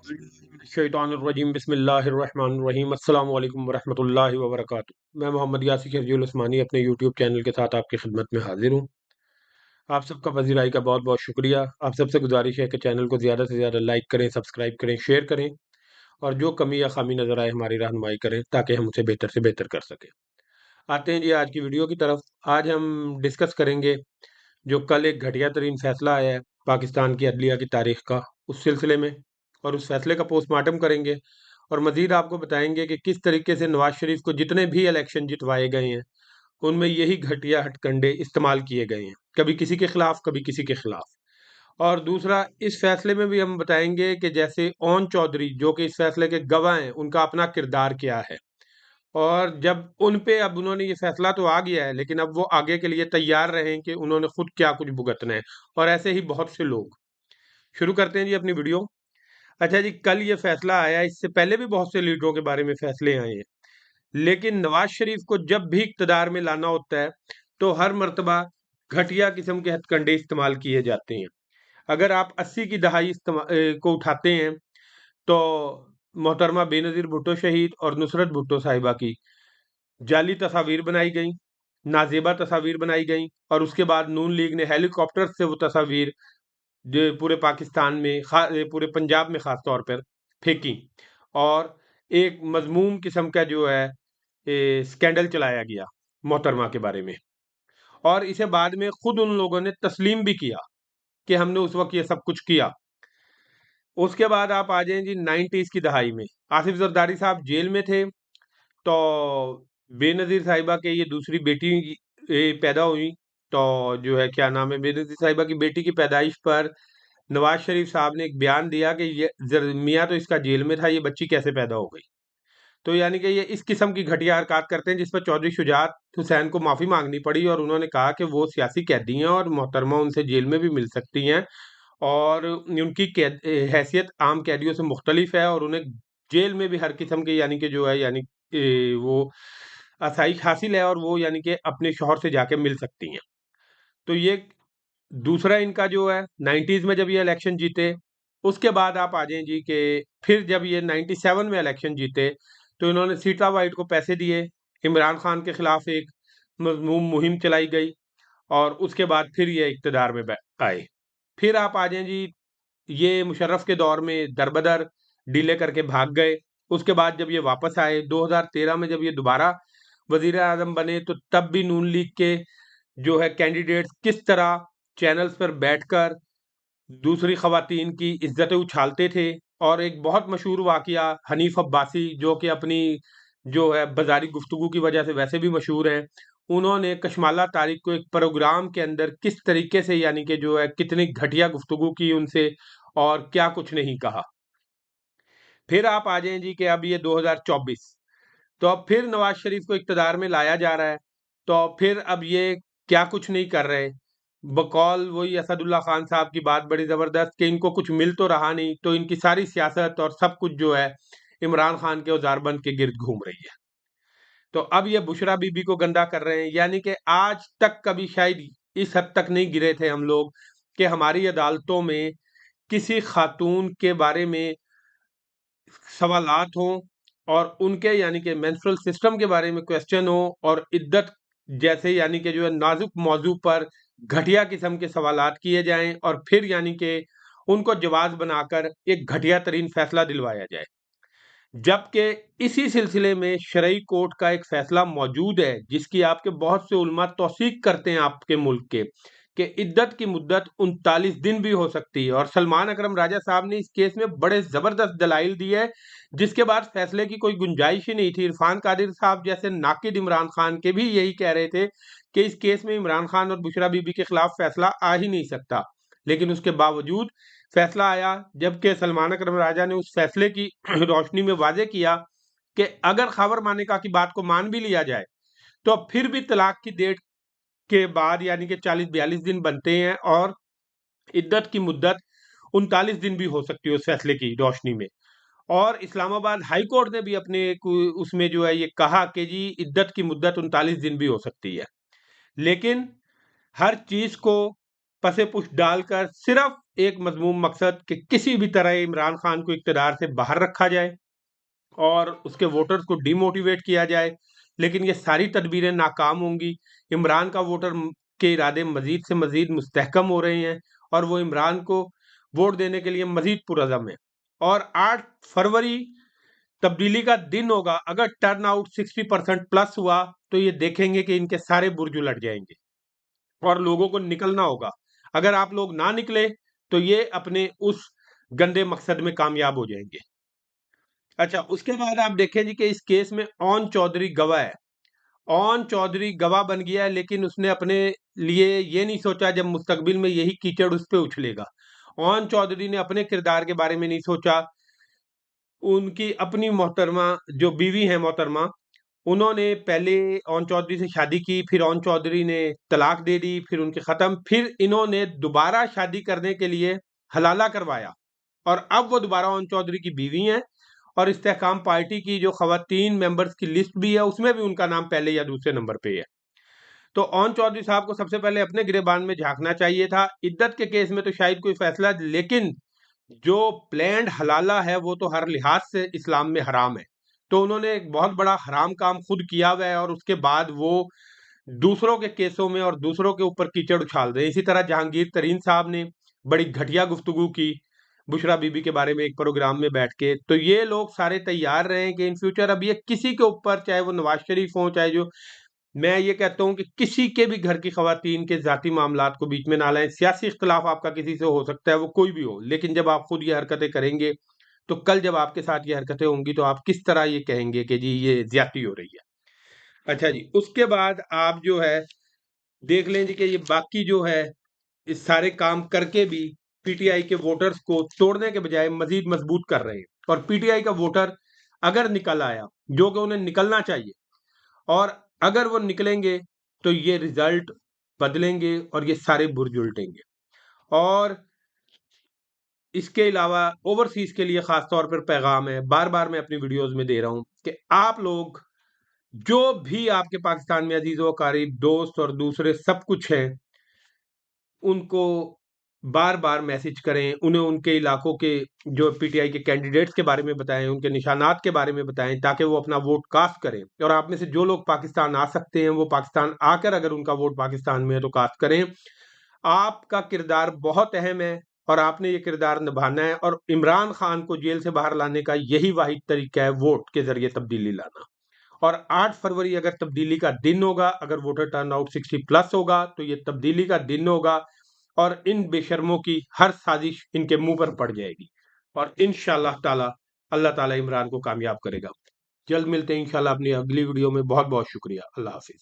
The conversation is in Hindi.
शैतानुर्रजीम बिस्मिल्लाहिर्रहमानिर्रहीम अस्सलाम वालेकुम वरहमतुल्लाहि वबरकातुहू। मैं मोहम्मद यासिर खिरजी उस्मानी अपने यूट्यूब चैनल के साथ आपकी खिदमत में हाजिर हूँ। आप सबका पज़ीराई का बहुत बहुत शुक्रिया। आप सबसे गुजारिश है कि चैनल को ज़्यादा से ज़्यादा लाइक करें, सब्सक्राइब करें, शेयर करें और जो कमी या खामी नज़र आए हमारी रहनुमाई करें ताकि हम उसे बेहतर से बेहतर कर सकें। आते हैं जी आज की वीडियो की तरफ। आज हम डिस्कस करेंगे जो कल एक घटिया तरीन फैसला आया है पाकिस्तान की अदलिया की तारीख का, उस सिलसिले में, और उस फैसले का पोस्टमार्टम करेंगे और मजीद आपको बताएंगे कि किस तरीके से नवाज शरीफ को जितने भी इलेक्शन जितवाए गए हैं उनमें यही घटिया हथकंडे इस्तेमाल किए गए हैं, कभी किसी के खिलाफ कभी किसी के खिलाफ। और दूसरा, इस फैसले में भी हम बताएंगे कि जैसे ओन चौधरी जो कि इस फैसले के गवाह हैं उनका अपना किरदार क्या है, और जब उन पे अब उन्होंने ये फैसला तो आ गया है लेकिन अब वो आगे के लिए तैयार रहें कि उन्होंने खुद क्या कुछ भुगतना है, और ऐसे ही बहुत से लोग। शुरू करते हैं जी अपनी वीडियो। अच्छा जी, कल ये फैसला आया, इससे पहले भी बहुत से लीडरों के बारे में फैसले आए हैं, लेकिन नवाज शरीफ को जब भी इक्तदार में लाना होता है तो हर मर्तबा घटिया किस्म के हथकंडे इस्तेमाल किए जाते हैं। अगर आप 80 की दहाई को उठाते हैं तो मोहतरमा बेनज़ीर भुट्टो शहीद और नुसरत भुट्टो साहिबा की जाली तस्वीर बनाई गई, नाजेबा तस्वीर बनाई गई, और उसके बाद नून लीग ने हेलीकॉप्टर से वो तस्वीर जो पूरे पाकिस्तान में पूरे पंजाब में ख़ास तौर पर फेंकी, और एक मज़मूम किस्म का जो है स्कैंडल चलाया गया मोहतरमा के बारे में, और इसे बाद में खुद उन लोगों ने तस्लीम भी किया कि हमने उस वक्त ये सब कुछ किया। उसके बाद आप आ जाएं जी 90s की दहाई में, आसिफ जरदारी साहब जेल में थे तो बेनज़ीर साहिबा के ये दूसरी बेटी पैदा हुई, तो जो है क्या नाम है, बेनज़ीर साहिबा की बेटी की पैदाइश पर नवाज शरीफ साहब ने एक बयान दिया कि ये मियाँ तो इसका जेल में था, ये बच्ची कैसे पैदा हो गई। तो यानी कि ये इस किस्म की घटिया हरकत करते हैं जिस पर चौधरी शुजात हुसैन को माफ़ी मांगनी पड़ी, और उन्होंने कहा कि वो सियासी कैदी हैं और मोहतरमा उनसे जेल में भी मिल सकती हैं, और उनकी हैसियत आम कैदियों से मुख्तलिफ है, और उन्हें जेल में भी हर किस्म के यानी कि जो है यानी वो आसाइश हासिल है, और वो यानी कि अपने शौहर से जाके मिल सकती हैं। तो ये दूसरा इनका जो है 90s में जब ये इलेक्शन जीते, उसके बाद आप आ जाएं जी कि फिर जब ये 97 में इलेक्शन जीते तो इन्होंने सीटा वाइट को पैसे दिए, इमरान खान के खिलाफ एक मजमूम मुहिम चलाई गई, और उसके बाद फिर ये इक़्तिदार में आए। फिर आप आ जाएँ जी, ये मुशर्रफ के दौर में दरबदर डिले करके भाग गए। उसके बाद जब ये वापस आए 2013 में, जब ये दोबारा वज़ीर-ए-आज़म बने, तो तब भी नून लीग के जो है कैंडिडेट्स किस तरह चैनल्स पर बैठकर दूसरी ख़वातीन की इज़्ज़तें उछालते थे। और एक बहुत मशहूर वाक़या हनीफ़ अब्बासी जो कि अपनी जो है बाज़ारी गुफ्तगू की वजह से वैसे भी मशहूर हैं, उन्होंने कशमाला तारिक को एक प्रोग्राम के अंदर किस तरीके से यानी कि जो है कितनी घटिया गुफ्तगू की उनसे, और क्या कुछ नहीं कहा। फिर आप आ जाएँ जी कि अब ये 2024, तो अब फिर नवाज़ शरीफ को इक़्तिदार में लाया जा रहा है, तो फिर अब ये क्या कुछ नहीं कर रहे। बकौल वही असदुल्ला खान साहब की बात बड़ी ज़बरदस्त कि इनको कुछ मिल तो रहा नहीं, तो इनकी सारी सियासत और सब कुछ जो है इमरान खान के औज़ारबंद के गिर्द घूम रही है। तो अब ये बुशरा बीबी को गंदा कर रहे हैं, यानी कि आज तक कभी शायद इस हद तक नहीं गिरे थे हम लोग कि हमारी अदालतों में किसी खातून के बारे में सवालात हों, और उनके यानी कि मेंस्ट्रुअल सिस्टम के बारे में क्वेश्चन हो, और इद्दत जैसे यानी कि जो है नाजुक मौजू पर घटिया किस्म के सवालात किए जाएं, और फिर यानी कि उनको जवाब बनाकर एक घटिया तरीन फैसला दिलवाया जाए। जबकि इसी सिलसिले में शरई कोर्ट का एक फैसला मौजूद है जिसकी आपके बहुत से उलमा तौसीक करते हैं आपके मुल्क के, कि इद्दत की मुद्दत 39 दिन भी हो सकती है, और सलमान अकरम राजा साहब ने इस केस में बड़े जबरदस्त दलाइल दिए है, जिसके बाद फैसले की कोई गुंजाइश ही नहीं थी। इरफान कादिर साहब जैसे नाकिद इमरान खान के भी यही कह रहे थे कि इस केस में इमरान खान और बुशरा बीबी के खिलाफ फैसला आ ही नहीं सकता, लेकिन उसके बावजूद फैसला आया, जबकि सलमान अकरम राजा ने उस फैसले की रोशनी में वाज़ेह किया कि अगर खबर मानेका की बात को मान भी लिया जाए तो फिर भी तलाक की डेट के बाद यानी कि 40-42 दिन बनते हैं, और इद्दत की मुद्दत 39 दिन भी हो सकती है उस फैसले की रोशनी में। और इस्लामाबाद हाई कोर्ट ने भी अपने उसमें जो है ये कहा कि जी इद्दत की मुद्दत 39 दिन भी हो सकती है। लेकिन हर चीज को पसे पुश डालकर सिर्फ एक मजमूम मकसद कि किसी भी तरह इमरान खान को इक़्तिदार से बाहर रखा जाए और उसके वोटर्स को डिमोटिवेट किया जाए। लेकिन ये सारी तदबीरें नाकाम होंगी। इमरान का के इरादे मजीद से मजीद मुस्तहकम हो रहे हैं और वो इमरान को वोट देने के लिए मजीद पुरज़म है। और 8 फरवरी तब्दीली का दिन होगा। अगर टर्न आउट 60% प्लस हुआ तो ये देखेंगे कि इनके सारे बुर्ज उलट जाएंगे और लोगों को निकलना होगा। अगर आप लोग ना निकले तो ये अपने उस गंदे मकसद में कामयाब हो जाएंगे। अच्छा, उसके बाद आप देखें जी कि इस केस में ओन चौधरी गवाह है। ओन चौधरी गवाह बन गया है, लेकिन उसने अपने लिए ये नहीं सोचा जब मुस्तकबिल में यही कीचड़ उस पे उछलेगा। ओन चौधरी ने अपने किरदार के बारे में नहीं सोचा। उनकी अपनी मोहतरमा जो बीवी है मोहतरमा, उन्होंने पहले ओन चौधरी से शादी की, फिर ओन चौधरी ने तलाक दे दी, फिर उनके ख़त्म, फिर इन्होंने दोबारा शादी करने के लिए हलाला करवाया और अब वो दोबारा ओन चौधरी की बीवी हैं और इस्तेहकाम पार्टी की जो ख़वातीन मेंबर्स की लिस्ट भी है, उसमें भी उनका नाम पहले या दूसरे नंबर पे है। तो ओन चौधरी साहब को सबसे पहले अपने गिरेबान में झांकना चाहिए था। इद्दत के केस में तो शायद कोई फैसला, लेकिन जो प्लैंड हलाला है वो तो हर लिहाज से इस्लाम में हराम है। तो उन्होंने एक बहुत बड़ा हराम काम खुद किया हुआ है और उसके बाद वो दूसरों के केसों में और दूसरों के ऊपर कीचड़ उछाल रहे हैं। इसी तरह जहांगीर तरीन साहब ने बड़ी घटिया गुफ्तगू की बुशरा बीबी के बारे में एक प्रोग्राम में बैठ के। तो ये लोग सारे तैयार रहे कि इन फ्यूचर अब ये किसी के ऊपर, चाहे वो नवाज शरीफ हो, चाहे जो, मैं ये कहता हूँ कि किसी के भी घर की खवातीन के ज़ाती मामलात को बीच में ना लाएं। सियासी इख्तिलाफ आपका किसी से हो सकता है, वो कोई भी हो, लेकिन जब आप खुद ये हरकतें करेंगे तो कल जब आपके साथ ये हरकतें होंगी तो आप किस तरह ये कहेंगे कि जी ये ज्यादती हो रही है। अच्छा जी, उसके बाद आप जो है देख लें जी कि ये बाकी जो है इस सारे काम करके भी पीटीआई के वोटर्स को तोड़ने के बजाय मजीद मजबूत कर रहे हैं। और पीटीआई का वोटर अगर निकल आया, जो कि उन्हें निकलना चाहिए, और अगर वो निकलेंगे तो ये रिजल्ट बदलेंगे और ये सारे बुर्ज उल्टेंगे। और इसके अलावा ओवरसीज के लिए खास तौर पर पैगाम है, बार बार मैं अपनी वीडियोस में दे रहा हूं कि आप लोग जो भी आपके पाकिस्तान में अजीजों करीब दोस्त और दूसरे सब कुछ हैं, उनको बार बार मैसेज करें, उन्हें उनके इलाकों के जो पीटीआई के कैंडिडेट्स के बारे में बताएं, उनके निशानात के बारे में बताएं, ताकि वो अपना वोट कास्ट करें। और आप में से जो लोग पाकिस्तान आ सकते हैं वो पाकिस्तान आकर अगर उनका वोट पाकिस्तान में है तो कास्ट करें। आपका किरदार बहुत अहम है और आपने ये किरदार निभाना है। और इमरान खान को जेल से बाहर लाने का यही वाहिद तरीका है, वोट के जरिए तब्दीली लाना। और 8 फरवरी अगर तब्दीली का दिन होगा, अगर वोटर टर्नआउट 60 प्लस होगा तो ये तब्दीली का दिन होगा और इन बेशर्मों की हर साजिश इनके मुंह पर पड़ जाएगी और इंशाअल्लाह ताला अल्लाह ताला इमरान को कामयाब करेगा। जल्द मिलते हैं इंशाल्लाह अपनी अगली वीडियो में। बहुत बहुत शुक्रिया। अल्लाह हाफिज।